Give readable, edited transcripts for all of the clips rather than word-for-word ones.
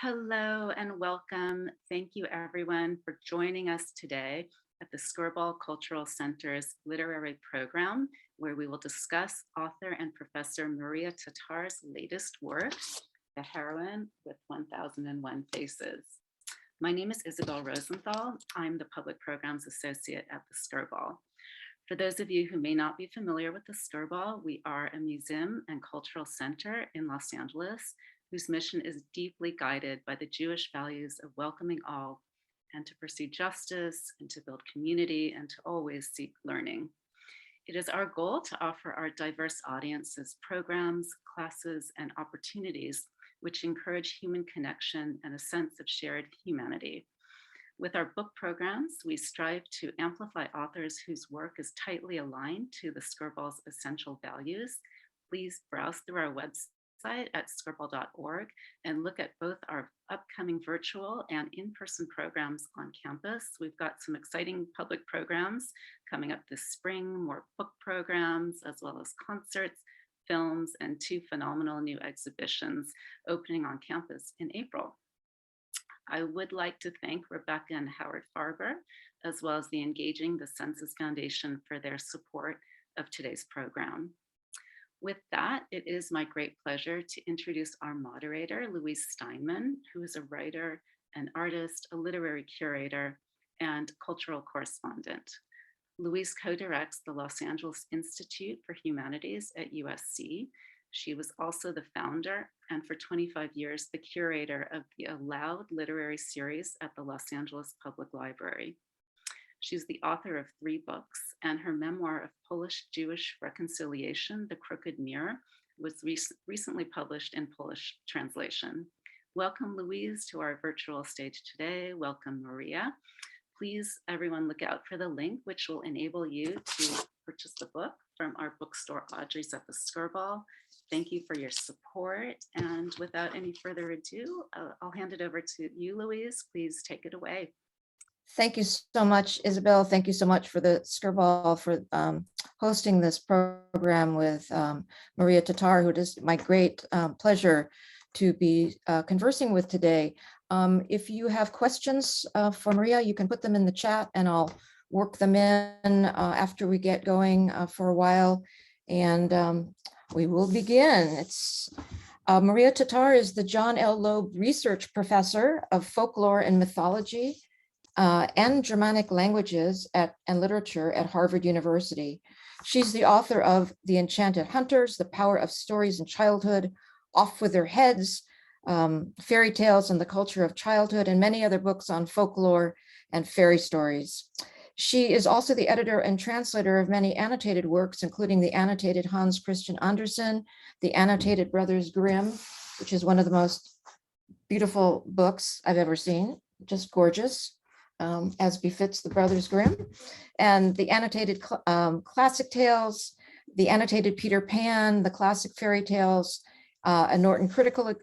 Hello and welcome. Thank you everyone for joining us today at the Skirball Cultural Center's literary program, where we will discuss author and professor Maria Tatar's latest work, The Heroine with 1001 Faces. My name is Isabel Rosenthal. I'm the Public Programs Associate at the Skirball. For those of you who may not be familiar with the Skirball, we are a museum and cultural center in Los Angeles whose mission is deeply guided by the Jewish values of welcoming all and to pursue justice and to build community and to always seek learning. It is our goal to offer our diverse audiences programs, classes, and opportunities which encourage human connection and a sense of shared humanity. With our book programs, we strive to amplify authors whose work is tightly aligned to the Skirball's essential values. Please browse through our website at skirball.org and look at both our upcoming virtual and in-person programs on campus. We've got some exciting public programs coming up this spring, more book programs, as well as concerts, films, and 2 phenomenal new exhibitions opening on campus in April. I would like to thank Rebekah and Howard Farber, as well as the Engaging the Census Foundation for their support of today's program. With that, it is my great pleasure to introduce our moderator, Louise Steinman, who is a writer, an artist, a literary curator, and cultural correspondent. Louise co-directs the Los Angeles Institute for Humanities at USC. She was also the founder and for 25 years, the curator of the Aloud literary series at the Los Angeles Public Library. She's the author of 3 books, and her memoir of Polish-Jewish reconciliation, The Crooked Mirror, was recently published in Polish translation. Welcome, Louise, to our virtual stage today. Welcome, Maria. Please, everyone, look out for the link, which will enable you to purchase the book from our bookstore, Audrey's at the Skirball. Thank you for your support. And without any further ado, I'll hand it over to you, Louise. Please take it away. Thank you so much, Isabel. Thank you so much for the Skirball for hosting this program with Maria Tatar, who it is my great pleasure to be conversing with today. If you have questions for Maria, you can put them in the chat and I'll work them in after we get going for a while. And we will begin. Maria Tatar is the John L. Loeb Research Professor of Folklore and Mythology and Germanic Languages and Literature at Harvard University. She's the author of The Enchanted Hunters, The Power of Stories in Childhood, Off with Their Heads, Fairy Tales and the Culture of Childhood, and many other books on folklore and fairy stories. She is also the editor and translator of many annotated works, including the annotated Hans Christian Andersen, the annotated Brothers Grimm, which is one of the most beautiful books I've ever seen, just gorgeous. As befits the Brothers Grimm, and the annotated classic tales, the annotated Peter Pan, the classic fairy tales, a Norton Critical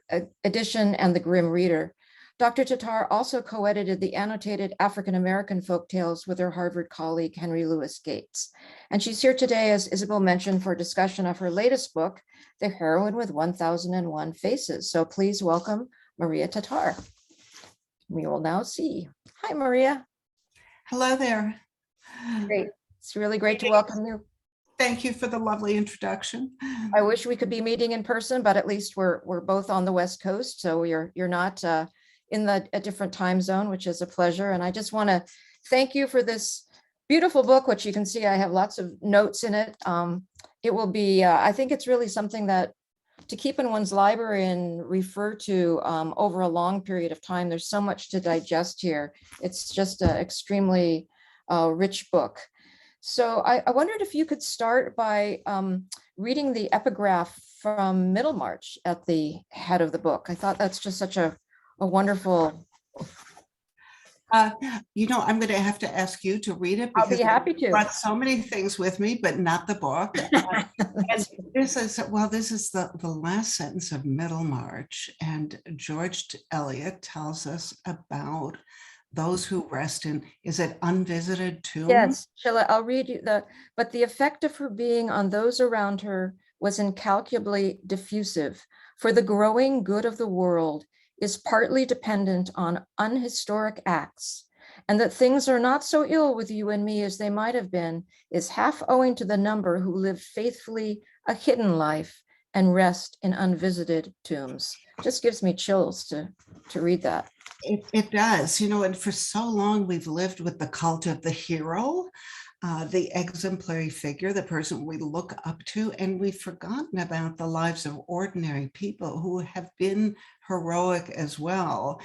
Edition, and the Grimm Reader. Dr. Tatar also co-edited the annotated African-American folk tales with her Harvard colleague, Henry Louis Gates. And she's here today, as Isabel mentioned, for a discussion of her latest book, The Heroine with 1001 Faces. So please welcome Maria Tatar. We will now see. Hi, Maria. Hello there. Great. It's really great to welcome you. Thank you for the lovely introduction. I wish we could be meeting in person, but at least we're both on the West Coast, so you're not in a different time zone, which is a pleasure. And I just want to thank you for this beautiful book, which you can see I have lots of notes in it. It will be, I think it's really something that to keep in one's library and refer to over a long period of time. There's so much to digest here. It's just an extremely rich book. So I wondered if you could start by reading the epigraph from Middlemarch at the head of the book. I thought that's just such a wonderful. I'm going to have to ask you to read it because I'll be happy to. I brought so many things with me, but not the book. This is the last sentence of Middlemarch, and George Eliot tells us about those who rest in, is it unvisited tombs? Yes, I'll read you but the effect of her being on those around her was incalculably diffusive. For the growing good of the world, is partly dependent on unhistoric acts, and that things are not so ill with you and me as they might have been, is half owing to the number who live faithfully a hidden life and rest in unvisited tombs. Just gives me chills to read that. It does, and for so long we've lived with the cult of the hero, the exemplary figure, the person we look up to, and we've forgotten about the lives of ordinary people who have been heroic as well.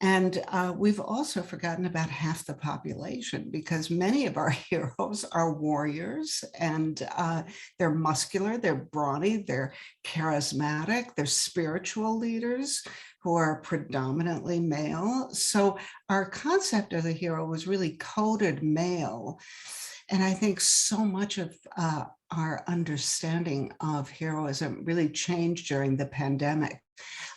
And we've also forgotten about half the population, because many of our heroes are warriors, and they're muscular, they're brawny, they're charismatic, they're spiritual leaders who are predominantly male. So our concept of the hero was really coded male. And I think so much of our understanding of heroism really changed during the pandemic.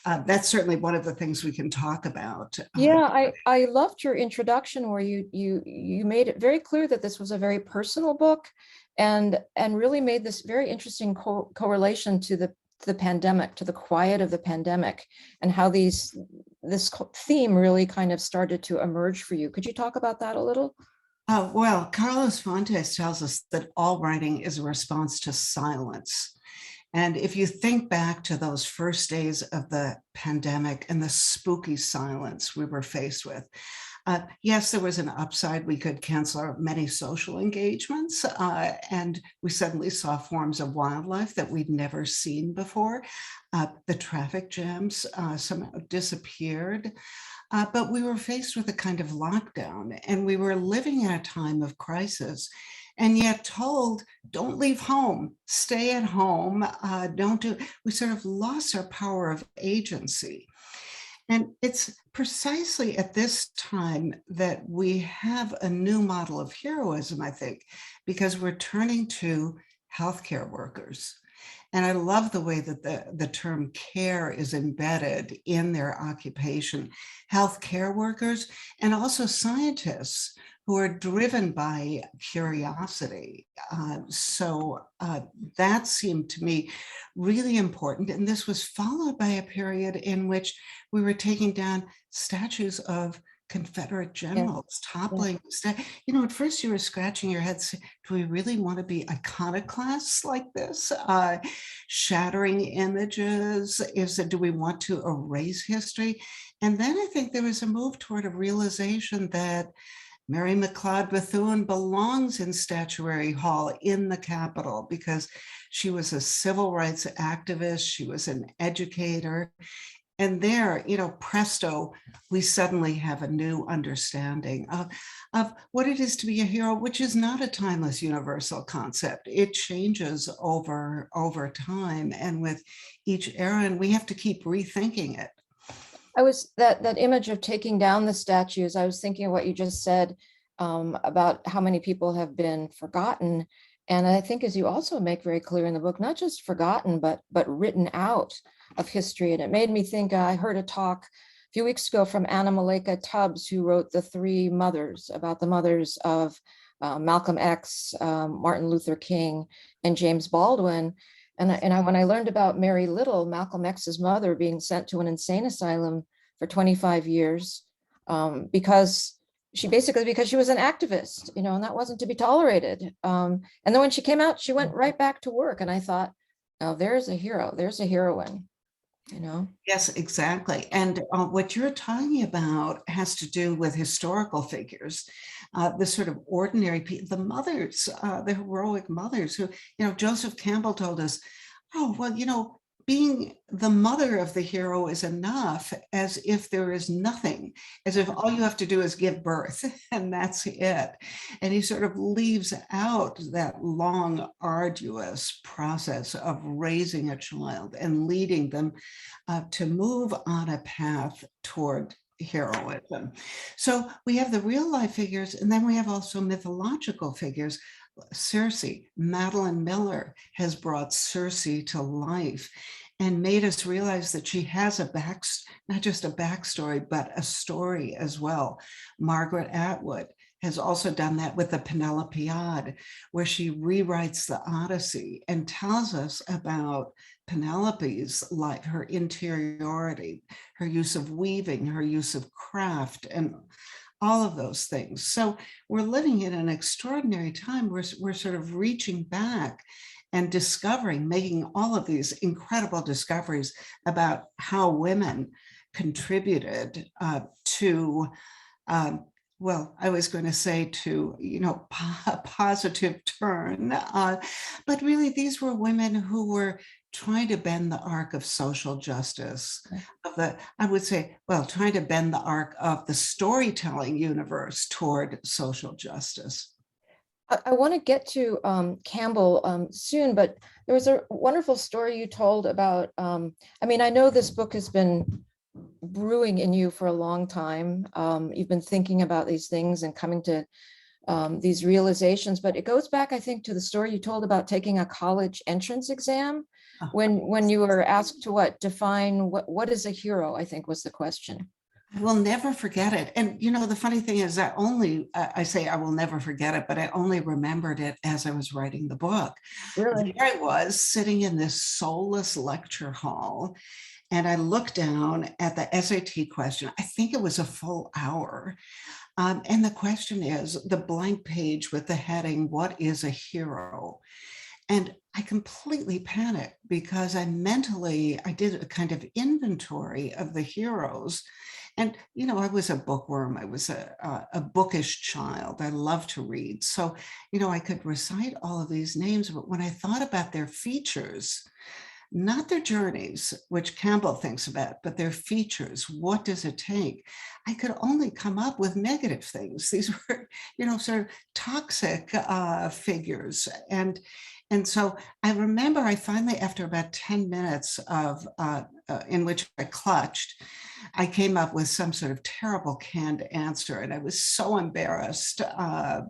That's certainly one of the things we can talk about. Yeah, I loved your introduction where you made it very clear that this was a very personal book, and really made this very interesting correlation to the pandemic, to the quiet of the pandemic, and how this theme really kind of started to emerge for you. Could you talk about that a little? Well, Carlos Fuentes tells us that all writing is a response to silence. And if you think back to those first days of the pandemic and the spooky silence we were faced with, yes, there was an upside. We could cancel our many social engagements, and we suddenly saw forms of wildlife that we'd never seen before. The traffic jams somehow disappeared. But we were faced with a kind of lockdown, and we were living in a time of crisis, and yet told, don't leave home, stay at home, we sort of lost our power of agency. And it's precisely at this time that we have a new model of heroism, I think, because we're turning to healthcare workers. And I love the way that the term care is embedded in their occupation. Healthcare workers and also scientists who are driven by curiosity. So that seemed to me really important. And this was followed by a period in which we were taking down statues of Confederate generals, toppling. At first you were scratching your head, saying, do we really want to be iconoclasts like this? Shattering images? Do we want to erase history? And then I think there was a move toward a realization that Mary McLeod Bethune belongs in Statuary Hall in the Capitol because she was a civil rights activist, she was an educator. And there, presto, we suddenly have a new understanding of what it is to be a hero, which is not a timeless universal concept. It changes over time and with each era, and we have to keep rethinking it. I was that image of taking down the statues. I was thinking of what you just said about how many people have been forgotten. And I think, as you also make very clear in the book, not just forgotten, but written out of history. And it made me think, I heard a talk a few weeks ago from Anna Maleka Tubbs, who wrote The Three Mothers, about the mothers of Malcolm X, Martin Luther King, and James Baldwin. And when I learned about Mary Little, Malcolm X's mother, being sent to an insane asylum for 25 years because she was an activist, and that wasn't to be tolerated. And then when she came out, she went right back to work. And I thought, oh, there's a hero, there's a heroine, Yes, exactly. And what you're talking about has to do with historical figures, the sort of ordinary people, the mothers, the heroic mothers who, Joseph Campbell told us, oh, well, being the mother of the hero is enough, as if there is nothing, as if all you have to do is give birth and that's it. And he sort of leaves out that long, arduous process of raising a child and leading them to move on a path toward heroism. So we have the real life figures, and then we have also mythological figures. Circe, Madeline Miller has brought Circe to life and made us realize that she has not just a backstory, but a story as well. Margaret Atwood has also done that with the Penelopead, where she rewrites the Odyssey and tells us about Penelope's life, her interiority, her use of weaving, her use of craft, and all of those things. So we're living in an extraordinary time. We're sort of reaching back and discovering, making all of these incredible discoveries about how women contributed to, well, I was going to say to, a positive turn, but really these were women who were trying to bend the arc of social justice, I would say, well, trying to bend the arc of the storytelling universe toward social justice. I want to get to Campbell soon, but there was a wonderful story you told about, I know this book has been brewing in you for a long time. You've been thinking about these things and coming to these realizations, but it goes back, I think, to the story you told about taking a college entrance exam when you were asked to define what is a hero, I think was the question. I will never forget it. And, the funny thing is that I say I will never forget it, but I only remembered it as I was writing the book. Really? There I was sitting in this soulless lecture hall, and I looked down at the SAT question. I think it was a full hour. And the question is the blank page with the heading, "What is a hero?" And I completely panicked because I did a kind of inventory of the heroes. And, I was a bookworm. I was a bookish child. I loved to read. So, I could recite all of these names, but when I thought about their features, not their journeys, which Campbell thinks about, but their features, what does it take? I could only come up with negative things. These were, sort of toxic figures. And so I remember I finally, after about 10 minutes in which I clutched, I came up with some sort of terrible canned answer. And I was so embarrassed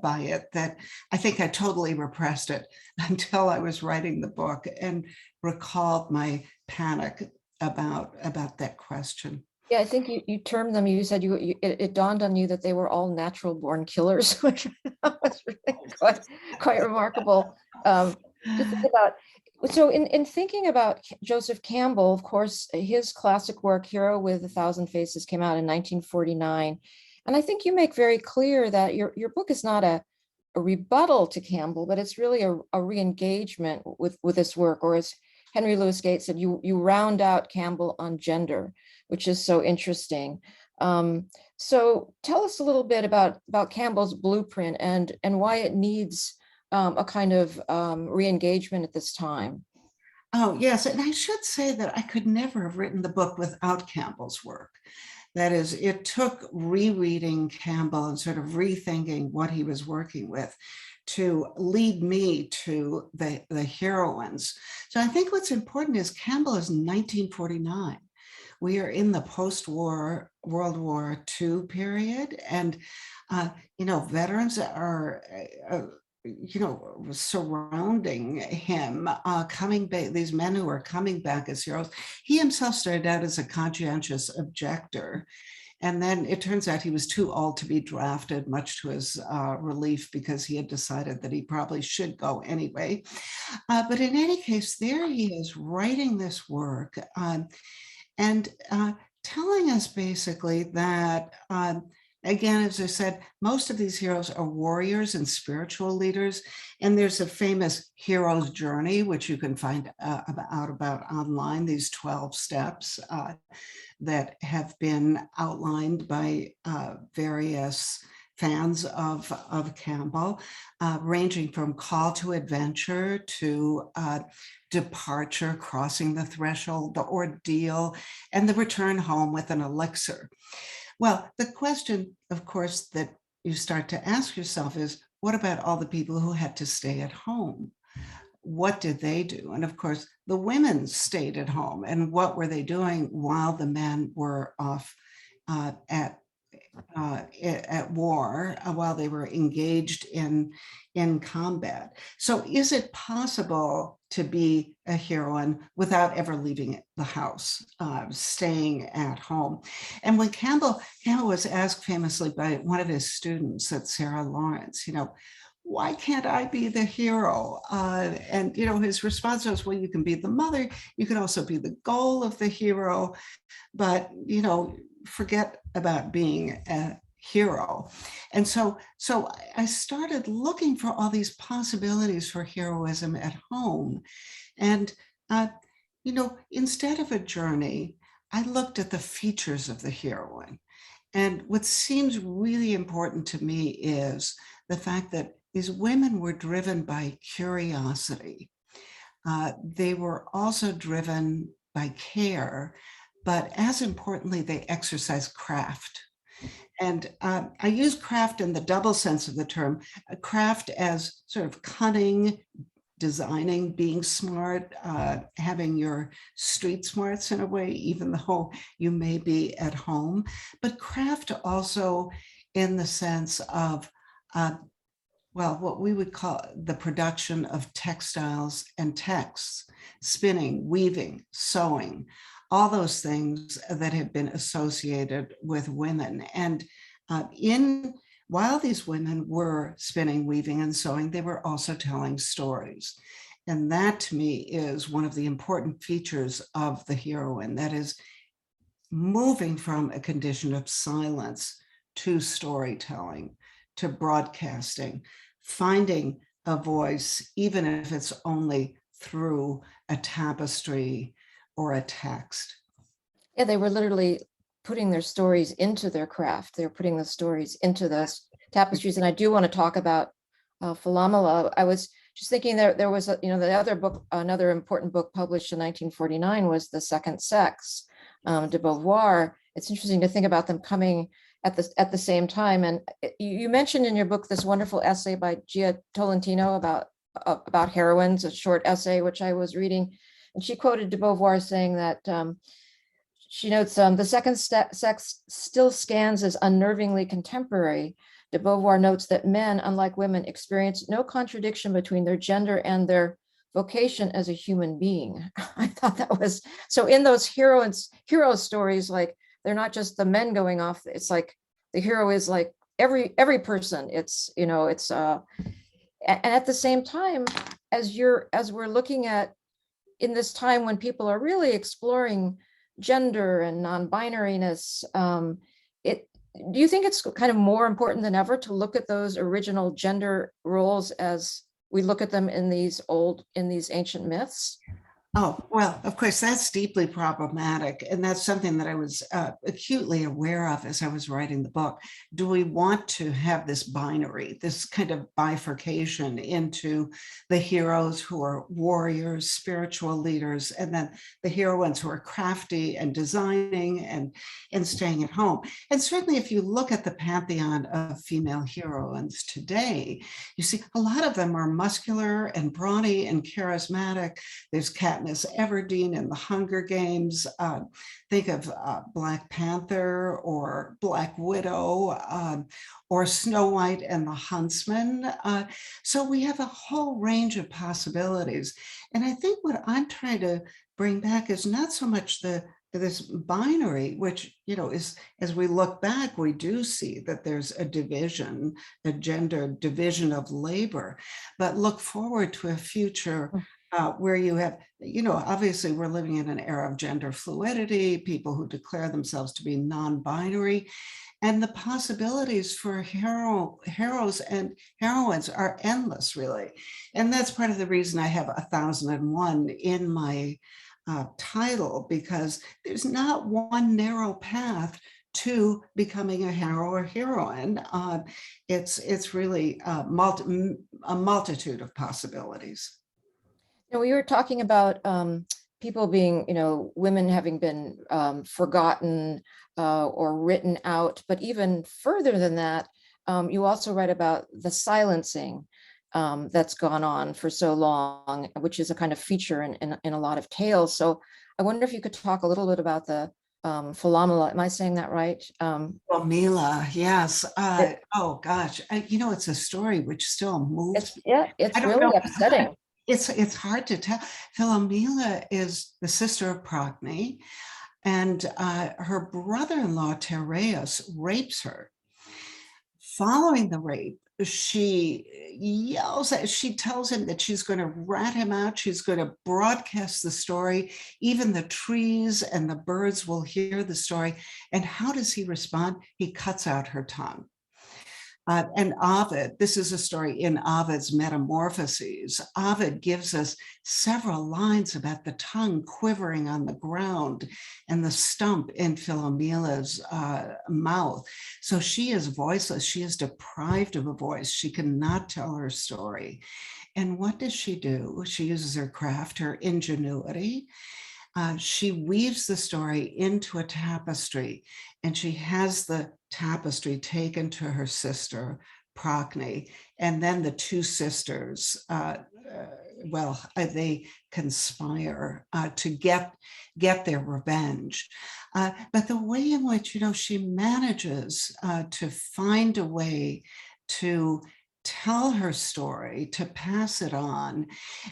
by it that I think I totally repressed it until I was writing the book and recalled my panic about that question. Yeah, I think you termed them, you said it dawned on you that they were all natural born killers, which was really quite remarkable to think about. So in thinking about Joseph Campbell, of course, his classic work, Hero with a Thousand Faces, came out in 1949. And I think you make very clear that your book is not a rebuttal to Campbell, but it's really a re-engagement with this work, or as Henry Louis Gates said, you round out Campbell on gender, which is so interesting. So tell us a little bit about Campbell's blueprint and why it needs a kind of re-engagement at this time. Oh, yes. And I should say that I could never have written the book without Campbell's work. That is, it took rereading Campbell and sort of rethinking what he was working with to lead me to the heroines. So I think what's important is Campbell is 1949. We are in the post-war World War II period, and veterans are surrounding him, coming back, these men who are coming back as heroes. He himself started out as a conscientious objector. And then it turns out he was too old to be drafted, much to his relief, because he had decided that he probably should go anyway. But in any case, there he is writing this work and telling us basically that, again, as I said, most of these heroes are warriors and spiritual leaders. And there's a famous hero's journey, which you can find out about online, these 12 steps that have been outlined by various fans of Campbell, ranging from call to adventure to departure, crossing the threshold, the ordeal, and the return home with an elixir. Well, the question, of course, that you start to ask yourself is, what about all the people who had to stay at home? What did they do? And of course, the women stayed at home. And what were they doing while the men were off at war while they were engaged in combat. So is it possible to be a heroine without ever leaving the house, staying at home? And when Campbell was asked famously by one of his students at Sarah Lawrence, why can't I be the hero? And his response was, well, you can be the mother, you can also be the goal of the hero, but forget about being a hero. And so I started looking for all these possibilities for heroism at home. And instead of a journey, I looked at the features of the heroine. And what seems really important to me is the fact that these women were driven by curiosity. They were also driven by care, but as importantly, they exercise craft. And I use craft in the double sense of the term, craft as sort of cunning, designing, being smart, having your street smarts in a way, even though you may be at home, but craft also in the sense of, what we would call the production of textiles and texts, spinning, weaving, sewing, all those things that have been associated with women. And while these women were spinning, weaving, and sewing, they were also telling stories. And that to me is one of the important features of the heroine, that is moving from a condition of silence to storytelling, to broadcasting, finding a voice, even if it's only through a tapestry or a text. Yeah, they were literally putting their stories into their craft. They're putting the stories into those tapestries. And I do want to talk about Philomela. I was just thinking there was, the other book, another important book published in 1949 was The Second Sex, de Beauvoir. It's interesting to think about them coming at the same time. And you mentioned in your book this wonderful essay by Gia Tolentino about heroines, a short essay, which I was reading. And she quoted de Beauvoir saying that she notes, the second sex still scans as unnervingly contemporary. De Beauvoir notes that men, unlike women, experience no contradiction between their gender and their vocation as a human being. I thought that was, so in those hero stories, like they're not just the men going off, it's like the hero is like every person. It's, and at the same time, as we're looking at in this time when people are really exploring gender and non-binariness, do you think it's kind of more important than ever to look at those original gender roles as we look at them in these ancient myths? Oh, well, of course, that's deeply problematic. And that's something that I was acutely aware of as I was writing the book. Do we want to have this binary, this kind of bifurcation into the heroes who are warriors, spiritual leaders, and then the heroines who are crafty and designing and staying at home? And certainly if you look at the pantheon of female heroines today, you see a lot of them are muscular and brawny and charismatic. There's Katniss Everdeen in the Hunger Games. Think of Black Panther or Black Widow or Snow White and the Huntsman. So we have a whole range of possibilities. And I think what I'm trying to bring back is not so much this binary, which, is, as we look back, we do see that there's a division, a gender division of labor, but look forward to a future where you have, obviously we're living in an era of gender fluidity, people who declare themselves to be non-binary, and the possibilities for heroes and heroines are endless, really. And that's part of the reason I have 1001 in my title, because there's not one narrow path to becoming a hero or heroine. It's really a multitude of possibilities. We were talking about people being, women having been forgotten or written out, but even further than that, you also write about the silencing that's gone on for so long, which is a kind of feature in a lot of tales. So I wonder if you could talk a little bit about the Philomela. Am I saying that right? Mila, yes. It, Oh gosh, it's a story which still moves. it's I don't really know. upsetting. It's hard to tell. Philomela is the sister of Procne, and her brother-in-law Tereus rapes her. Following the rape, she she tells him that she's going to rat him out. She's going to broadcast the story. Even the trees and the birds will hear the story. And how does he respond? He cuts out her tongue. And Ovid, this is a story in Ovid's Metamorphoses. Ovid gives us several lines about the tongue quivering on the ground and the stump in Philomela's mouth. So she is voiceless. She is deprived of a voice. She cannot tell her story. And what does she do? She uses her craft, her ingenuity. She weaves the story into a tapestry, and she has the tapestry taken to her sister, Procne, and then the two sisters, they conspire to get their revenge. But the way in which, she manages to find a way to tell her story, to pass it on.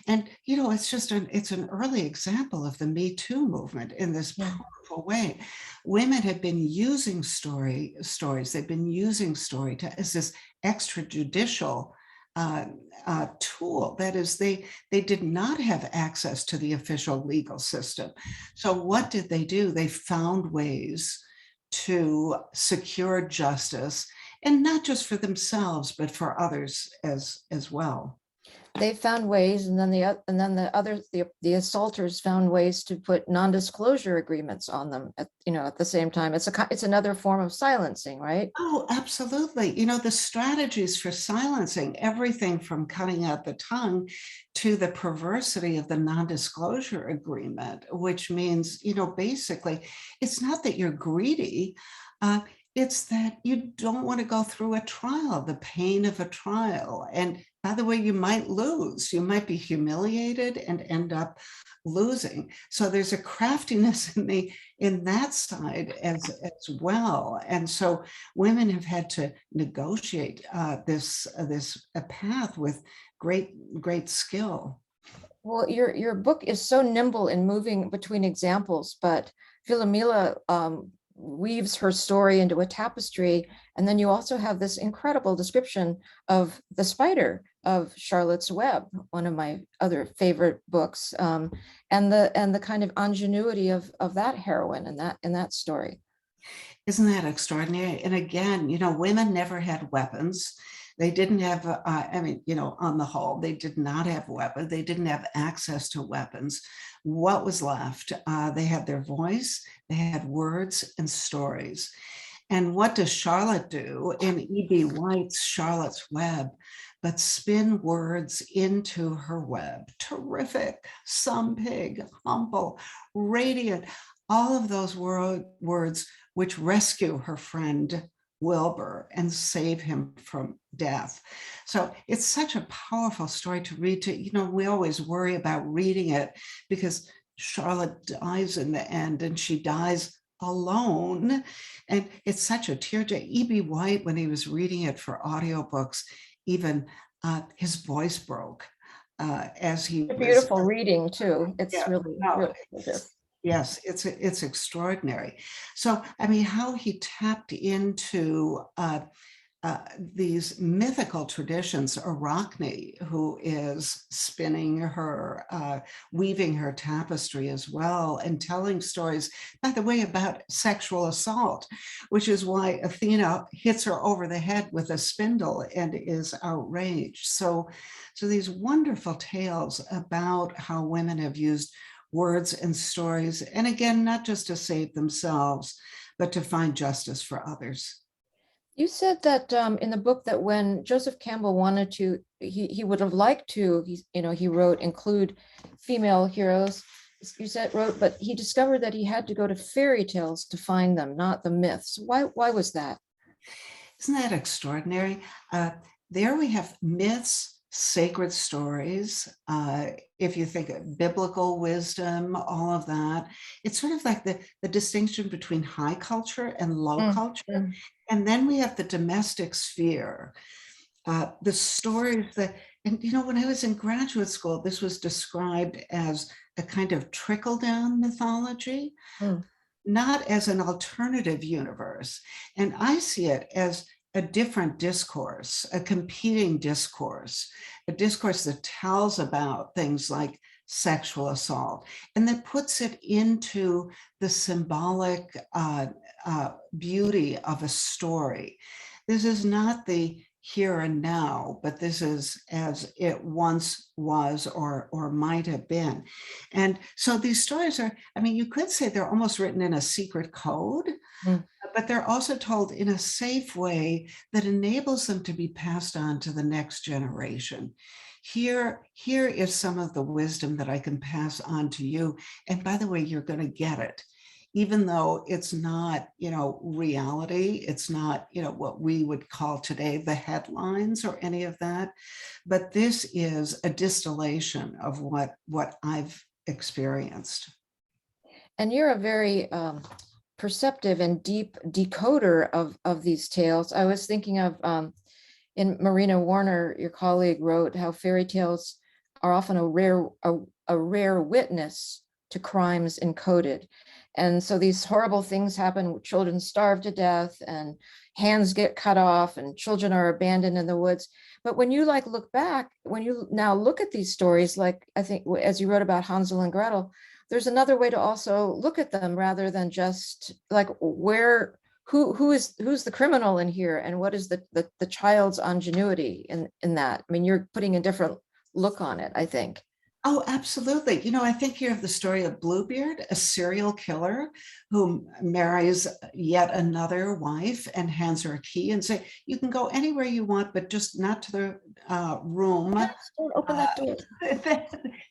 And, it's an early example of the Me Too movement in this powerful way. Women have been using stories. They've been using story as this extrajudicial tool. That is, they did not have access to the official legal system. So what did they do? They found ways to secure justice, and not just for themselves, but for others as well. They found ways, and then the assaulters found ways to put non-disclosure agreements on them at the same time. It's another form of silencing, right? Oh, absolutely. The strategies for silencing, everything from cutting out the tongue to the perversity of the non-disclosure agreement, which means, basically, it's not that you're greedy. It's that you don't want to go through a trial, the pain of a trial. And by the way, you might lose. You might be humiliated and end up losing. So there's a craftiness in that side as well. And so women have had to negotiate this path with great skill. Well, your book is so nimble in moving between examples, but Philomela weaves her story into a tapestry. And then you also have this incredible description of the spider of Charlotte's Web, one of my other favorite books, and the kind of ingenuity of that heroine in that story. Isn't that extraordinary? And again, women never had weapons. They didn't have, on the whole, they did not have weapons. They didn't have access to weapons. What was left? They had their voice, they had words and stories. And what does Charlotte do in E.B. White's Charlotte's Web but spin words into her web? Terrific, some pig, humble, radiant, all of those words which rescue her friend Wilbur and save him from death. So it's such a powerful story to read. We always worry about reading it because Charlotte dies in the end, and she dies alone. And it's such a tearjerker. E.B. White, when he was reading it for audiobooks, even his voice broke as he was. Beautiful reading too. It's really gorgeous. Yes, it's extraordinary. So, how he tapped into these mythical traditions. Arachne, who is spinning her, weaving her tapestry as well, and telling stories, by the way, about sexual assault, which is why Athena hits her over the head with a spindle and is outraged. So these wonderful tales about how women have used words and stories, and again, not just to save themselves, but to find justice for others. You said that in the book that when Joseph Campbell wanted to, he would have liked to, he wrote, include female heroes, but he discovered that he had to go to fairy tales to find them, not the myths. Why was that? Isn't that extraordinary? There we have myths sacred stories. If you think of biblical wisdom, all of that, it's sort of like the distinction between high culture and low culture. And then we have the domestic sphere, the stories that, and when I was in graduate school, this was described as a kind of trickle down mythology, not as an alternative universe. And I see it as a different discourse, a competing discourse, a discourse that tells about things like sexual assault and that puts it into the symbolic beauty of a story. This is not the here and now, but this is as it once was or might have been. And so these stories are, I mean, you could say they're almost written in a secret code, but they're also told in a safe way that enables them to be passed on to the next generation. Here is some of the wisdom that I can pass on to you. And by the way, you're going to get it. Even though it's not, reality, it's not, what we would call today the headlines or any of that, but this is a distillation of what I've experienced. And you're a very perceptive and deep decoder of these tales. I was thinking of in Marina Warner, your colleague wrote how fairy tales are often a rare witness to crimes encoded. And so these horrible things happen, children starve to death and hands get cut off and children are abandoned in the woods. But when you look back, when you now look at these stories, like I think as you wrote about Hansel and Gretel, there's another way to also look at them rather than just like who's the criminal in here and what is the child's ingenuity in that. I mean, you're putting a different look on it, I think. Oh, absolutely. I think you have the story of Bluebeard, a serial killer who marries yet another wife and hands her a key and say, you can go anywhere you want, but just not to the room. Don't open that door.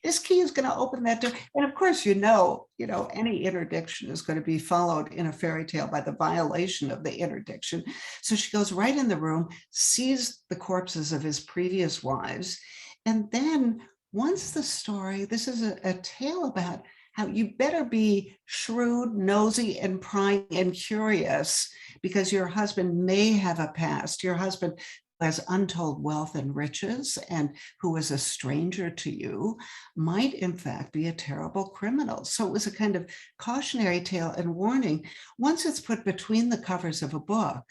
This key is going to open that door. And of course, any interdiction is going to be followed in a fairy tale by the violation of the interdiction. So she goes right in the room, sees the corpses of his previous wives, and then once the story, this is a tale about how you better be shrewd, nosy, and prying and curious because your husband may have a past. Your husband who has untold wealth and riches and who is a stranger to you might in fact be a terrible criminal. So it was a kind of cautionary tale and warning. Once it's put between the covers of a book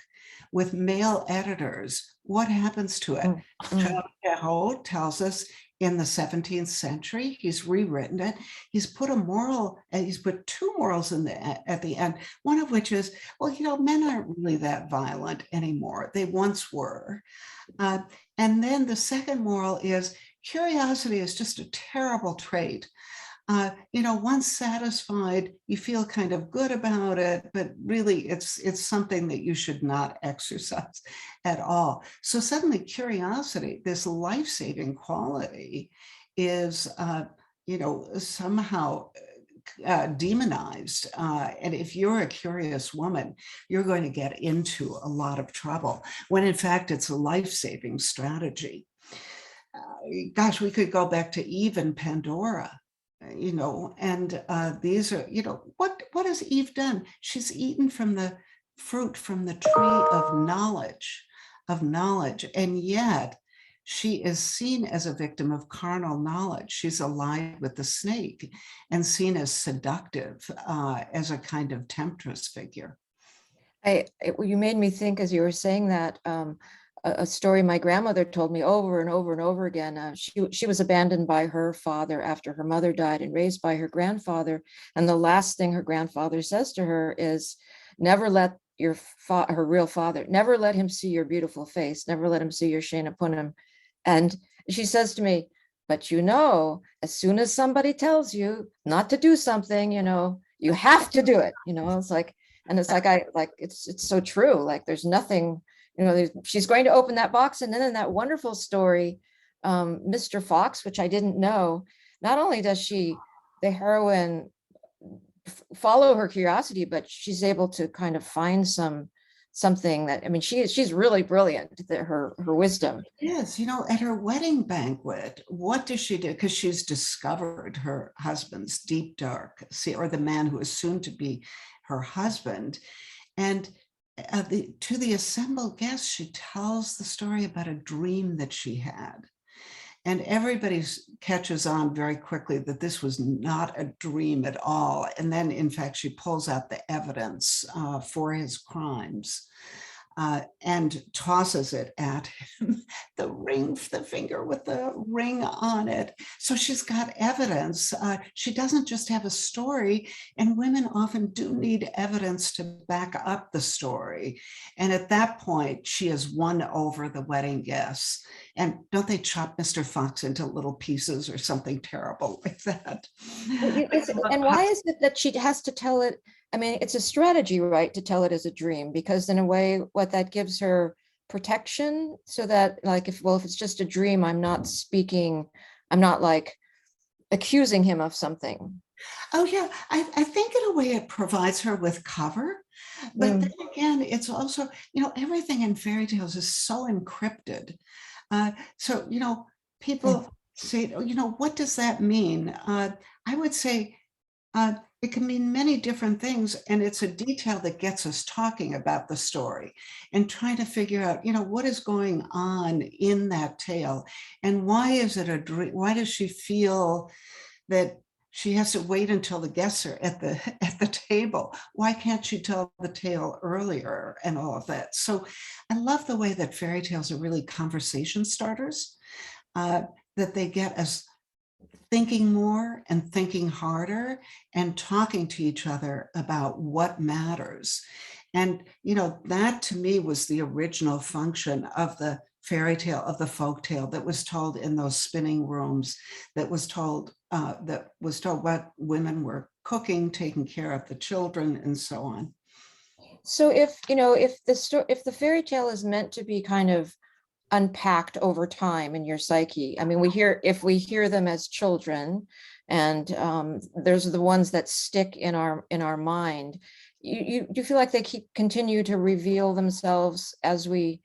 with male editors, what happens to it? Charles Perrault tells us in the 17th century, he's rewritten it. He's put he's put two morals at the end, one of which is, well, men aren't really that violent anymore. They once were. And then the second moral is curiosity is just a terrible trait. Once satisfied, you feel kind of good about it, but really it's something that you should not exercise at all. So suddenly curiosity, this life-saving quality is, somehow demonized. And if you're a curious woman, you're going to get into a lot of trouble when in fact it's a life-saving strategy. Gosh, we could go back to Eve and Pandora. And these are, what has Eve done? She's eaten from the fruit from the tree of knowledge. And yet she is seen as a victim of carnal knowledge. She's allied with the snake and seen as seductive, as a kind of temptress figure. You made me think as you were saying that, a story my grandmother told me over and over and over again. She was abandoned by her father after her mother died and raised by her grandfather. And the last thing her grandfather says to her is, never let her real father, never let him see your beautiful face, never let him see your Shana Punim. And she says to me, but as soon as somebody tells you not to do something, you have to do it. It's like, and it's like, it's so true. Like there's nothing, she's going to open that box. And then in that wonderful story, Mr. Fox, which I didn't know, not only does the heroine follow her curiosity, but she's able to kind of find some something that, I mean, she's really brilliant, her wisdom. Yes, at her wedding banquet, what does she do? Because she's discovered her husband's deep dark, or the man who is soon to be her husband. And to the assembled guests, she tells the story about a dream that she had. And everybody catches on very quickly that this was not a dream at all. And then, in fact, she pulls out the evidence for his crimes. And tosses it at him, the finger with the ring on it. So she's got evidence. She doesn't just have a story, and women often do need evidence to back up the story. And at that point, she has won over the wedding guests. And don't they chop Mr. Fox into little pieces or something terrible like that? And why is it that she has to tell it? I mean, it's a strategy, right, to tell it as a dream, because in a way, what that gives her protection, so that like, if it's just a dream, I'm not like accusing him of something. Oh yeah, I think in a way it provides her with cover. But then again, it's also, everything in fairy tales is so encrypted. So, people say, what does that mean? I would say, it can mean many different things, and it's a detail that gets us talking about the story and trying to figure out, what is going on in that tale, and why is it a dream? Why does she feel that she has to wait until the guests are at the table? Why can't she tell the tale earlier, and all of that? So I love the way that fairy tales are really conversation starters, that they get us thinking more and thinking harder and talking to each other about what matters. And, that to me was the original function of the fairy tale, of the folk tale that was told in those spinning rooms, that was told what women were cooking, taking care of the children, and so on. So if the fairy tale is meant to be kind of unpacked over time in your psyche, I mean, if we hear them as children, and there's the ones that stick in our mind, you feel like they continue to reveal themselves as we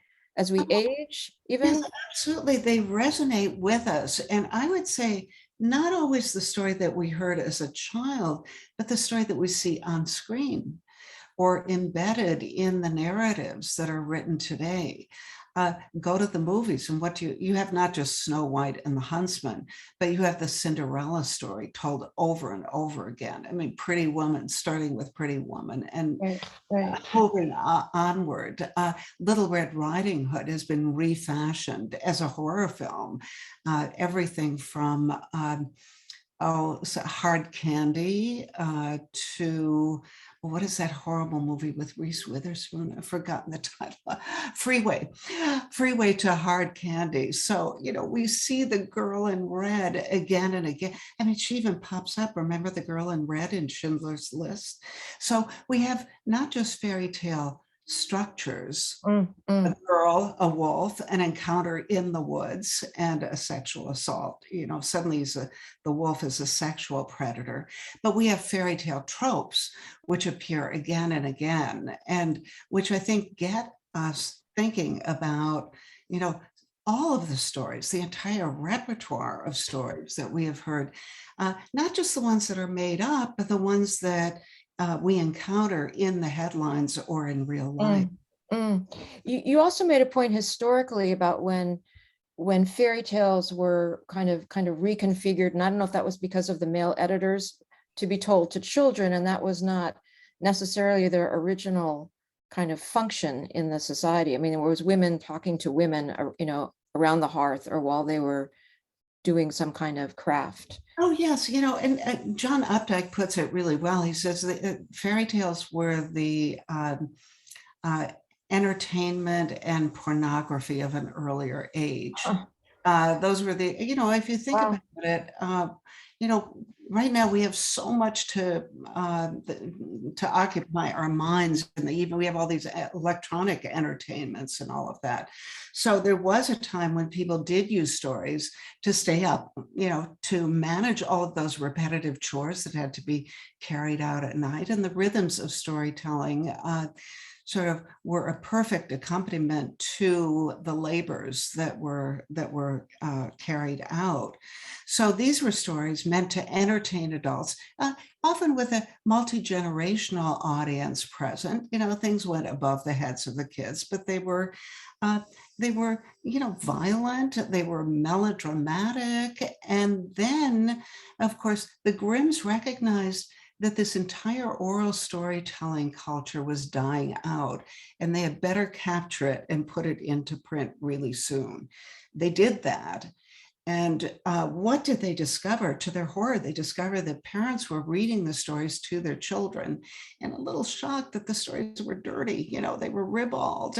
age, even? Yes, absolutely. They resonate with us. And I would say not always the story that we heard as a child, but the story that we see on screen or embedded in the narratives that are written today. Go to the movies, and what you have not just Snow White and the Huntsman, but you have the Cinderella story told over and over again. I mean, Pretty Woman, starting with Pretty Woman, and right. moving onward. Little Red Riding Hood has been refashioned as a horror film. Everything from Hard Candy to, what is that horrible movie with Reese Witherspoon? I've forgotten the title. Freeway to Hard Candy. So, we see the girl in red again and again. I mean, she even pops up. Remember the girl in red in Schindler's List? So we have not just fairy tale structures, a girl, a wolf, an encounter in the woods, and a sexual assault. Suddenly the wolf is a sexual predator. But we have fairy tale tropes which appear again and again, and which I think get us thinking about, all of the stories, the entire repertoire of stories that we have heard, not just the ones that are made up, but the ones that we encounter in the headlines or in real life. You also made a point historically about when fairy tales were kind of reconfigured, and I don't know if that was because of the male editors, to be told to children, and that was not necessarily their original kind of function in the society. I mean, there was women talking to women, around the hearth or while they were doing some kind of craft. Oh, yes. And John Updike puts it really well. He says that fairy tales were the entertainment and pornography of an earlier age. Those were the, if you think about it, right now we have so much to occupy our minds, and even we have all these electronic entertainments and all of that. So there was a time when people did use stories to stay up, to manage all of those repetitive chores that had to be carried out at night, and the rhythms of storytelling sort of were a perfect accompaniment to the labors that were carried out. So these were stories meant to entertain adults, often with a multi-generational audience present. Things went above the heads of the kids, but they were, violent, they were melodramatic. And then, of course, the Grimms recognized that this entire oral storytelling culture was dying out, and they had better capture it and put it into print really soon. They did that. And what did they discover? To their horror, they discovered that parents were reading the stories to their children and a little shocked that the stories were dirty. They were ribald.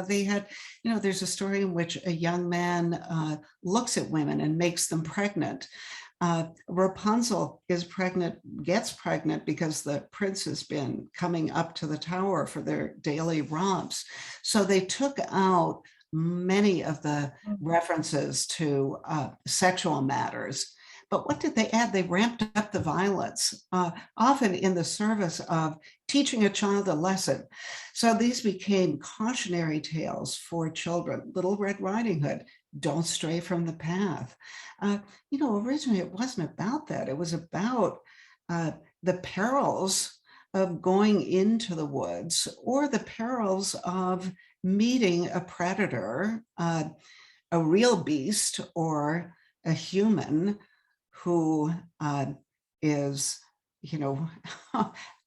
They had, there's a story in which a young man looks at women and makes them pregnant. Rapunzel is pregnant, gets pregnant because the prince has been coming up to the tower for their daily romps. So they took out many of the references to sexual matters. But what did they add? They ramped up the violence, often in the service of teaching a child a lesson. So these became cautionary tales for children. Little Red Riding Hood, don't stray from the path. Originally it wasn't about that. It was about the perils of going into the woods, or the perils of meeting a predator, a real beast, or a human who is,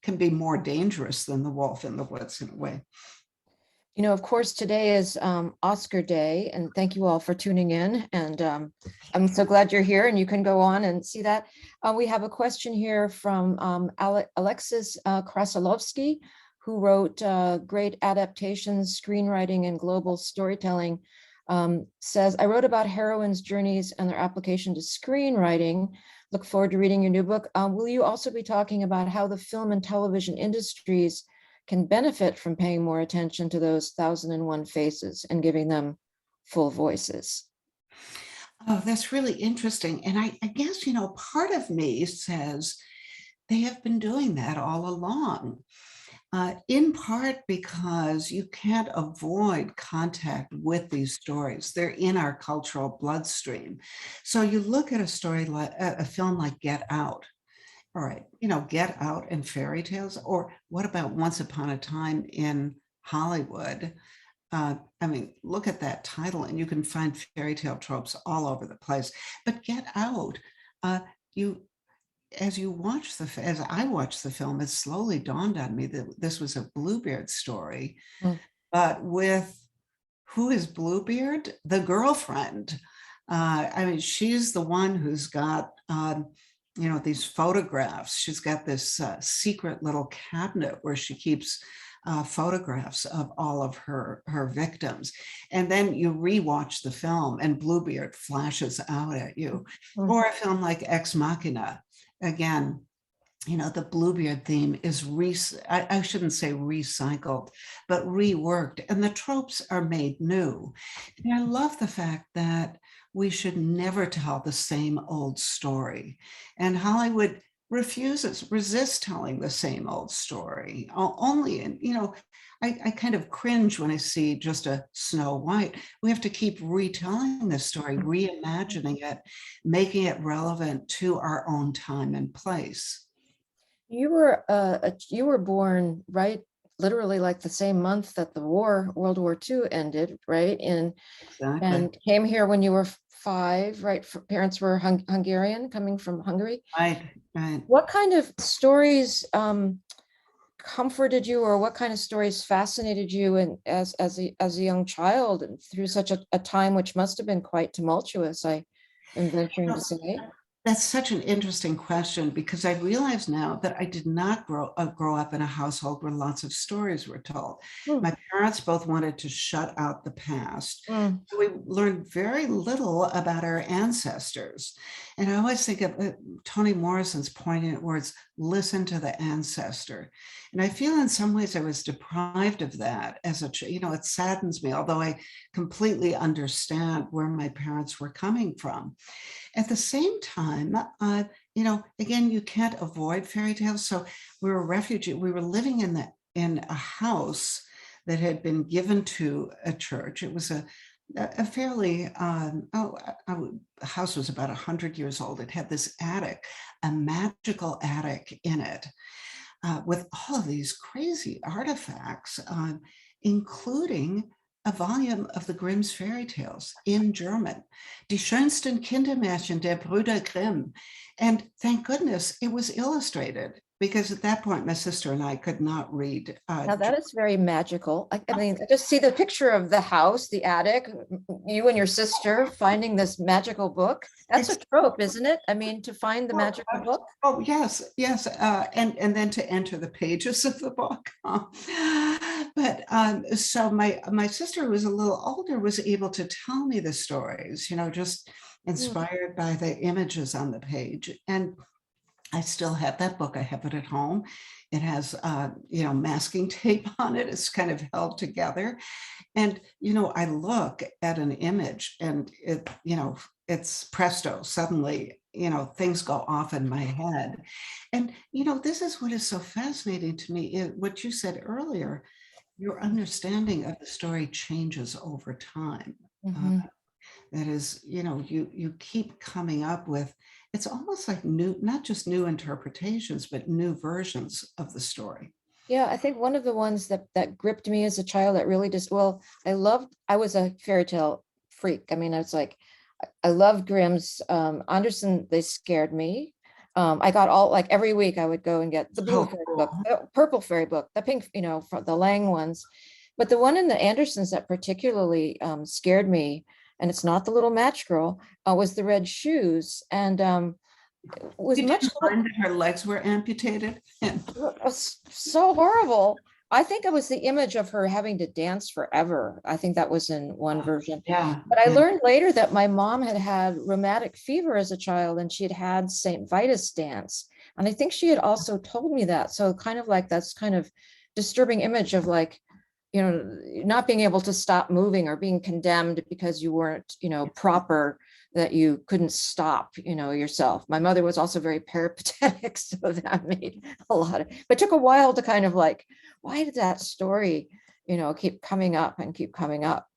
can be more dangerous than the wolf in the woods in a way. Of course, today is Oscar Day, and thank you all for tuning in. And I'm so glad you're here, and you can go on and see that. We have a question here from Alexis Krasilovsky, who wrote Great Adaptations, Screenwriting, and Global Storytelling. Says, I wrote about heroines' journeys and their application to screenwriting. Look forward to reading your new book. Will you also be talking about how the film and television industries can benefit from paying more attention to those 1001 faces and giving them full voices? Oh, that's really interesting. And I guess, part of me says they have been doing that all along, in part because you can't avoid contact with these stories. They're in our cultural bloodstream. So you look at a story like a film like Get Out. All right, Get Out and fairy tales, or what about Once Upon a Time in Hollywood? Look at that title and you can find fairy tale tropes all over the place. But Get Out, as I watched the film, it slowly dawned on me that this was a Bluebeard story, but with who is Bluebeard? The girlfriend. She's the one who's got these photographs. She's got this secret little cabinet where she keeps photographs of all of her victims. And then you rewatch the film and Bluebeard flashes out at you. Or a film like Ex Machina. Again, the Bluebeard theme is, I shouldn't say recycled, but reworked. And the tropes are made new. And I love the fact that we should never tell the same old story. And Hollywood resists telling the same old story. I kind of cringe when I see just a Snow White. We have to keep retelling the story, reimagining it, making it relevant to our own time and place. You were born, right? Literally like the same month that the World War II ended, right? Exactly. And came here when you were 5, right? Parents were Hungarian, coming from Hungary. Right. What kind of stories comforted you, or what kind of stories fascinated you as a young child, and through such a time which must have been quite tumultuous, I am venturing to say? That's such an interesting question, because I realize now that I did not grow up in a household where lots of stories were told. My parents both wanted to shut out the past. So we learned very little about our ancestors. And I always think of Toni Morrison's poignant words, listen to the ancestor. And I feel in some ways I was deprived of that as a child. It saddens me, although I completely understand where my parents were coming from. At the same time, again, you can't avoid fairy tales. So we were living in a house that had been given to a church. It was a fairly, the house was about 100 years old. It had this attic, a magical attic in it, with all of these crazy artifacts, including a volume of the Grimm's fairy tales in German, Die schönsten Kindermärchen der Brüder Grimm. And thank goodness it was illustrated, because at that point, my sister and I could not read. Now that is very magical. I mean, I just see the picture of the house, the attic, you and your sister finding this magical book. That's a trope, isn't it? I mean, to find the magical book. Oh, yes, yes. And then to enter the pages of the book. But so my sister, who was a little older, was able to tell me the stories, just inspired by the images on the page. And I still have that book. I have it at home. It has, masking tape on it. It's kind of held together. And, I look at an image and it's presto, suddenly, things go off in my head. And, this is what is so fascinating to me, what you said earlier, your understanding of the story changes over time. That is, you keep coming up with, it's almost like new, not just new interpretations, but new versions of the story. Yeah, I think one of the ones that gripped me as a child that really just, I was a fairy tale freak. I mean, I loved Grimm's, Andersen, they scared me. I got like every week I would go and get the blue fairy book, the purple fairy book, the pink, for the Lang ones. But the one in the Andersons that particularly scared me, and it's not the little match girl, was the red shoes. And was Did much you find that her legs were amputated? was so horrible. I think it was the image of her having to dance forever. I think that was in one version. Yeah. But I learned later that my mom had rheumatic fever as a child, and she had St. Vitus dance. And I think she had also told me that. So kind of like that's kind of disturbing image of like, not being able to stop moving or being condemned because you weren't, proper, that you couldn't stop, yourself. My mother was also very peripatetic, so that made a lot of, but it took a while to kind of like, why did that story, keep coming up and keep coming up?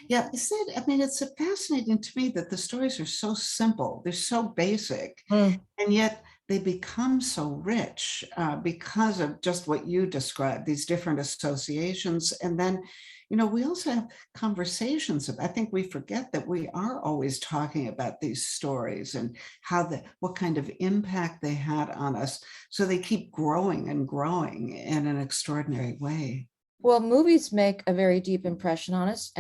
Yeah, it's fascinating to me that the stories are so simple, they're so basic, and yet they become so rich because of just what you described, these different associations. And then, we also have conversations. I think we forget that we are always talking about these stories and what kind of impact they had on us. So they keep growing and growing in an extraordinary way. Well, movies make a very deep impression on us,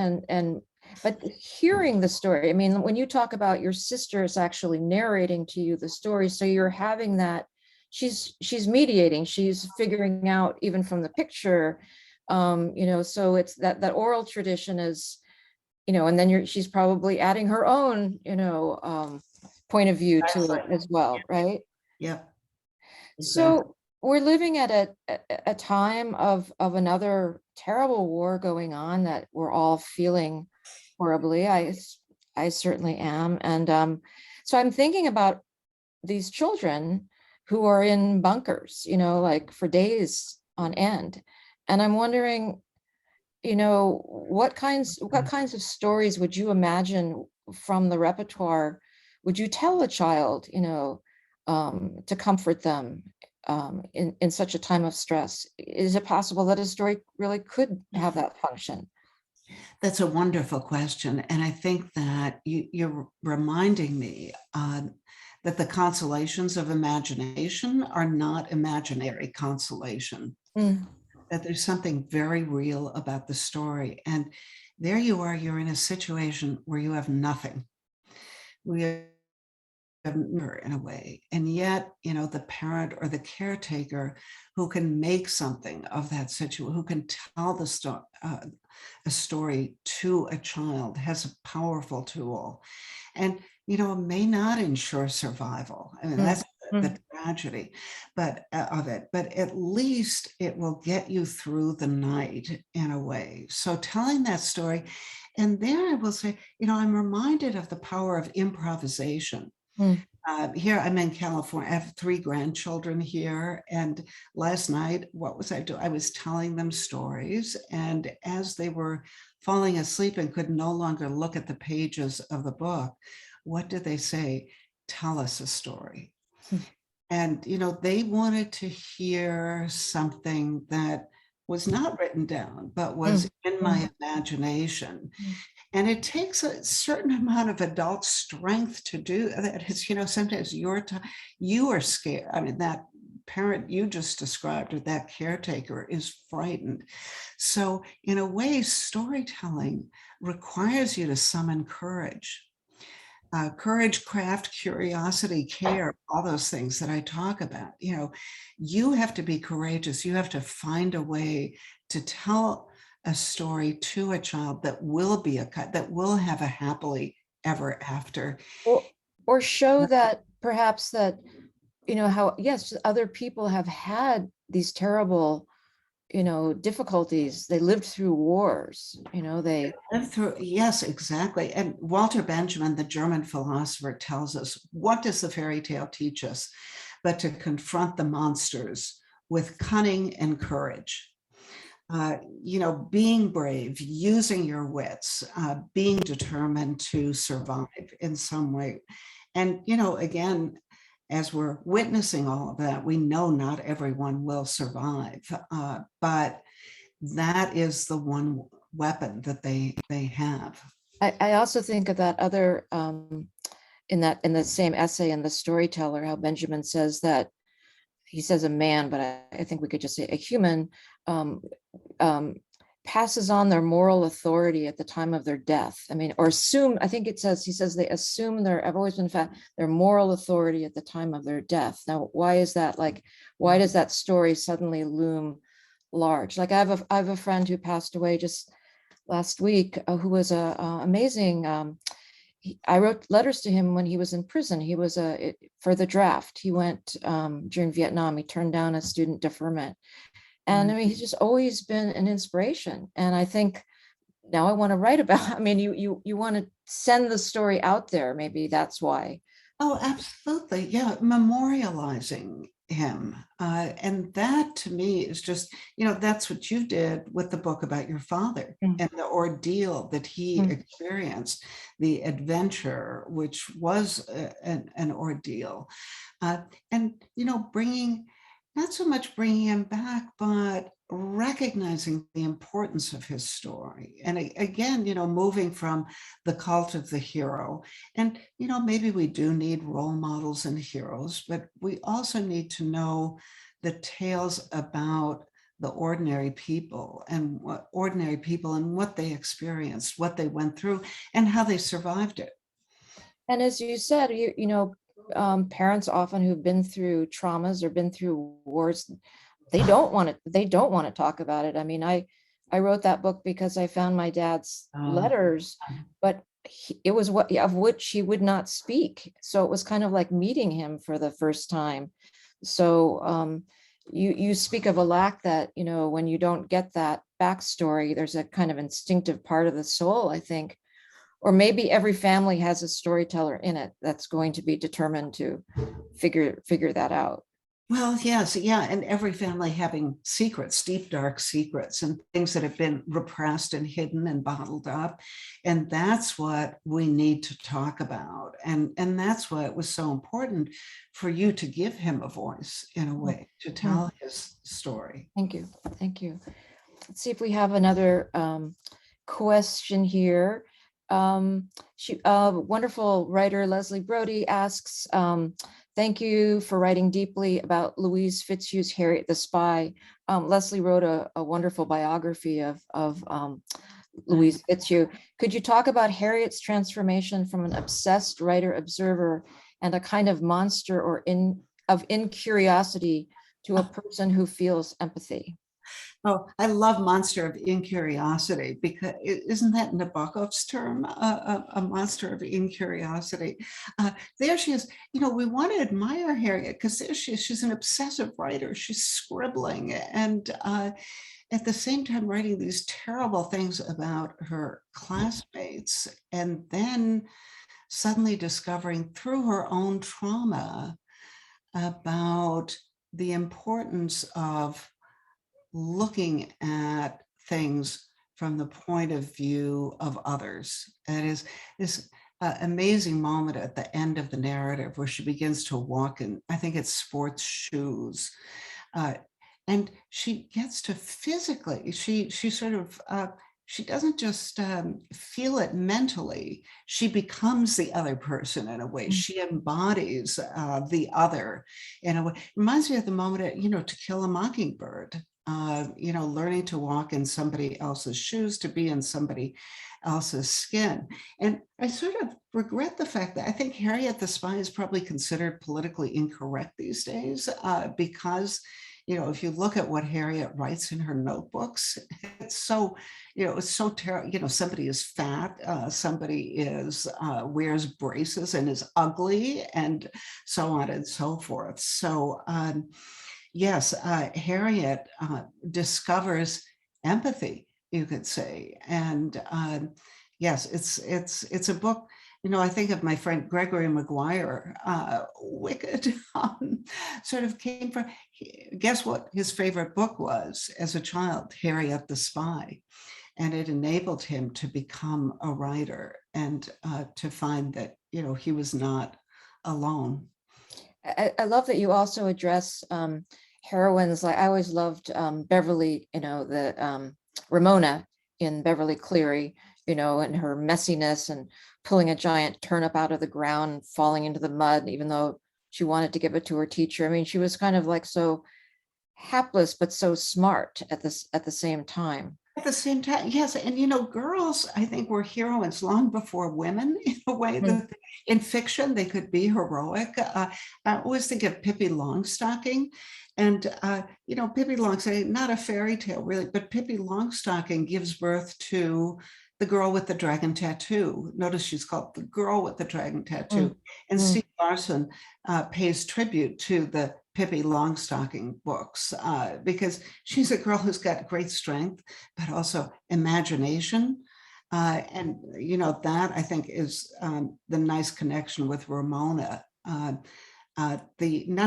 but hearing the story, I mean, when you talk about your sister is actually narrating to you the story, so you're having that, she's mediating, she's figuring out even from the picture, so it's that oral tradition is, and then she's probably adding her own, point of view to it as well, right? Yeah. So we're living at a time of another terrible war going on that we're all feeling horribly. I certainly am. And so I'm thinking about these children who are in bunkers, like for days on end. And I'm wondering, what kinds of stories would you imagine from the repertoire would you tell a child, to comfort them in such a time of stress? Is it possible that a story really could have that function? That's a wonderful question. And I think that you're reminding me that the consolations of imagination are not imaginary consolation, that there's something very real about the story. And there you are, you're in a situation where you have nothing. We have in a way, and yet the parent or the caretaker who can make something of that situation, who can tell a story to a child, has a powerful tool, and it may not ensure survival. I mean, that's the tragedy of it, but at least it will get you through the night in a way. So telling that story, and there I will say, I'm reminded of the power of improvisation. Mm. Here I'm in California. I have 3 grandchildren here. And last night, what was I doing? I was telling them stories. And as they were falling asleep and could no longer look at the pages of the book, what did they say? Tell us a story. And, they wanted to hear something that was not written down, but was in my imagination. And it takes a certain amount of adult strength to do that. It's, sometimes you are scared. I mean, that parent you just described, or that caretaker, is frightened. So in a way, storytelling requires you to summon courage. Courage, craft, curiosity, care, all those things that I talk about. You have to be courageous. You have to find a way to tell a story to a child that will be that will have a happily ever after. Or show that perhaps that, how, yes, other people have had these terrible, difficulties. They lived through wars, they lived through, yes, exactly. And Walter Benjamin, the German philosopher, tells us, what does the fairy tale teach us but to confront the monsters with cunning and courage? Being brave, using your wits, being determined to survive in some way. And, again, as we're witnessing all of that, we know not everyone will survive, but that is the one weapon that they have. I also think of that other in the same essay in The Storyteller, how Benjamin says that, he says a man, but I think we could just say a human, passes on their moral authority at the time of their death. I mean, or assume, I think he says they assume I've always been their moral authority at the time of their death. Now, why is that? Like, why does that story suddenly loom large? Like, I have a friend who passed away just last week, who was a amazing, I wrote letters to him when he was in prison. He was for the draft. He went during Vietnam. He turned down a student deferment. And I mean, he's just always been an inspiration. And I think now I want to write about, I mean, you want to send the story out there. Maybe that's why. Oh, absolutely. Yeah. Memorializing him. And that to me is just, that's what you did with the book about your father and the ordeal that he experienced, the adventure, which was an ordeal. And, not so much bringing him back, but recognizing the importance of his story. And again, moving from the cult of the hero. And, maybe we do need role models and heroes, but we also need to know the tales about the ordinary people and what they experienced, what they went through, and how they survived it. And as you said, parents often who've been through traumas or been through wars, they don't want to talk about it. I mean, I wrote that book because I found my dad's letters, but it was of which he would not speak. So it was kind of like meeting him for the first time. So you speak of a lack that, when you don't get that backstory, there's a kind of instinctive part of the soul, I think. Or maybe every family has a storyteller in it that's going to be determined to figure that out. Well, yes, yeah, and every family having secrets, deep, dark secrets, and things that have been repressed and hidden and bottled up. And that's what we need to talk about. And that's why it was so important for you to give him a voice, in a way, to tell his story. Thank you. Thank you. Let's see if we have another question here. Wonderful writer Leslie Brody asks, thank you for writing deeply about Louise Fitzhugh's Harriet the Spy. Leslie wrote a wonderful biography of Louise Fitzhugh. Could you talk about Harriet's transformation from an obsessed writer-observer and a kind of monster of incuriosity to a person who feels empathy? Oh, I love monster of incuriosity, because isn't that Nabokov's term, a monster of incuriosity? There she is. We want to admire Harriet because there she is. She's an obsessive writer. She's scribbling and at the same time writing these terrible things about her classmates. And then suddenly discovering through her own trauma about the importance of looking at things from the point of view of others. And it is this amazing moment at the end of the narrative where she begins to walk in, I think it's sports shoes. And she gets to physically, she sort of, she doesn't just feel it mentally, she becomes the other person in a way. She embodies the other in a way. Reminds me of the moment, To Kill a Mockingbird, learning to walk in somebody else's shoes, to be in somebody else's skin. And I sort of regret the fact that I think Harriet the Spy is probably considered politically incorrect these days because if you look at what Harriet writes in her notebooks, it's so, it's so terrible. Somebody is fat, somebody is wears braces and is ugly, and so on and so forth. So yes, Harriet discovers empathy, you could say, and yes, it's a book. I think of my friend Gregory Maguire, Wicked, sort of came from, guess what his favorite book was as a child? Harriet the Spy. And it enabled him to become a writer and to find that, he was not alone. I love that you also address heroines. Like I always loved Beverly, the Ramona in Beverly Cleary, and her messiness and pulling a giant turnip out of the ground, falling into the mud, even though she wanted to give it to her teacher. I mean, she was kind of like so hapless, but so smart at the same time. At the same time, yes. And, girls, I think, were heroines long before women in a way that in fiction, they could be heroic. I always think of Pippi Longstocking. And, Pippi Longstocking, not a fairy tale really, but Pippi Longstocking gives birth to the girl with the dragon tattoo. Notice she's called the girl with the dragon tattoo. And Steve Larson pays tribute to the Pippi Longstocking books because she's a girl who's got great strength, but also imagination. And, that I think is the nice connection with Ramona. Not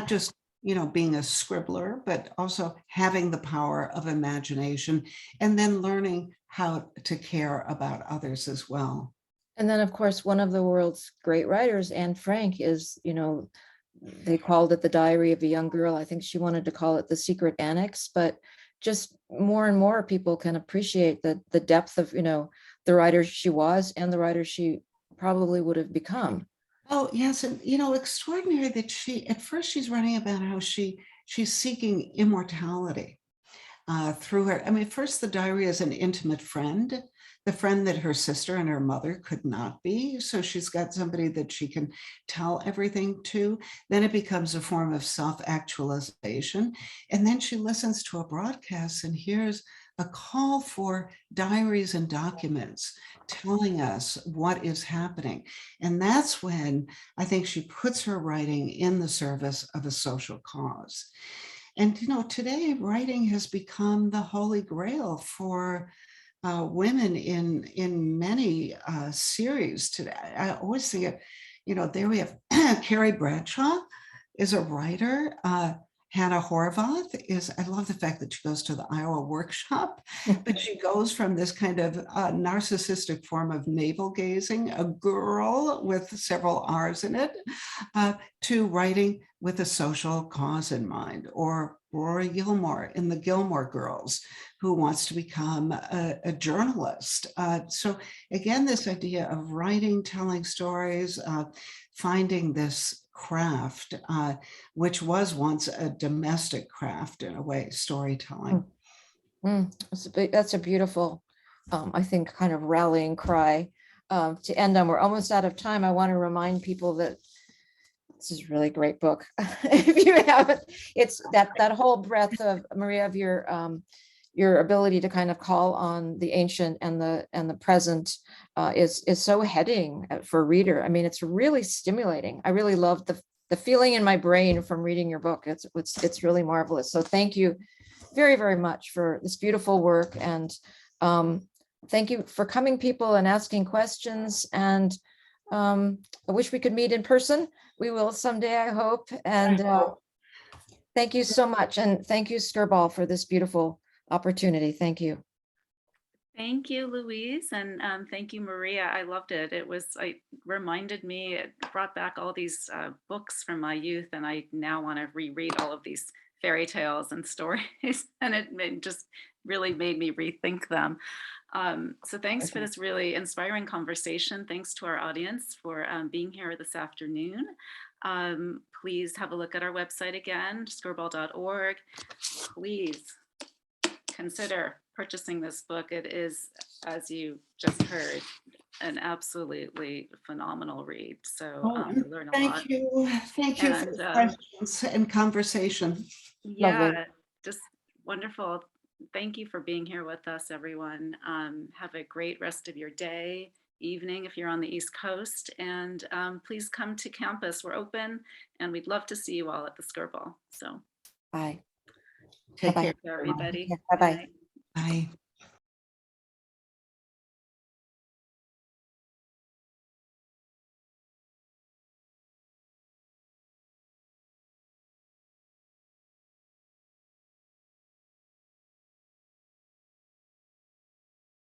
just, being a scribbler, but also having the power of imagination and then learning how to care about others as well. And then, of course, one of the world's great writers, Anne Frank, is, they called it The Diary of a Young Girl. I think she wanted to call it The Secret Annex, but just more and more people can appreciate the depth of, the writer she was and the writer she probably would have become. Oh, yes. And, extraordinary that at first she's writing about how she's seeking immortality through her. I mean, first the diary is an intimate friend, the friend that her sister and her mother could not be. So she's got somebody that she can tell everything to. Then it becomes a form of self-actualization. And then she listens to a broadcast and hears a call for diaries and documents telling us what is happening. And that's when I think she puts her writing in the service of a social cause. And, today writing has become the holy grail for women in many series today. I always think of, there we have Carrie Bradshaw is a writer. Hannah Horvath I love the fact that she goes to the Iowa workshop, but she goes from this kind of narcissistic form of navel gazing, a girl with several R's in it, to writing with a social cause in mind, or Rory Gilmore in the Gilmore Girls, who wants to become a journalist. So again, this idea of writing, telling stories, finding this craft, which was once a domestic craft in a way, storytelling. That's a beautiful, I think, kind of rallying cry to end on. We're almost out of time. I want to remind people that this is a really great book. If you haven't, it's that whole breadth of, Maria, of your ability to kind of call on the ancient and the present is so heading for a reader. I mean, it's really stimulating. I really love the feeling in my brain from reading your book. It's really marvelous. So thank you very, very much for this beautiful work. And thank you for coming, people, and asking questions. And I wish we could meet in person. We will someday, I hope. And thank you so much. And thank you, Skirball, for this beautiful opportunity. Thank you. Thank you, Louise, and thank you, Maria. I loved it. It reminded me, it brought back all these books from my youth, and I now want to reread all of these fairy tales and stories, and it just really made me rethink them. So thanks for this really inspiring conversation. Thanks to our audience for being here this afternoon. Please have a look at our website again, skirball.org. Please consider purchasing this book. It is, as you just heard, an absolutely phenomenal read. So you learn a lot. Thank you. Thank you for the questions and conversation. Yeah, Lovely. just wonderful. Thank you for being here with us, everyone. Have a great rest of your day, evening if you're on the East Coast, and please come to campus. We're open, and we'd love to see you all at the Skirball. So Bye. Take Bye-bye. care, everybody. Bye-bye. Good night. Bye.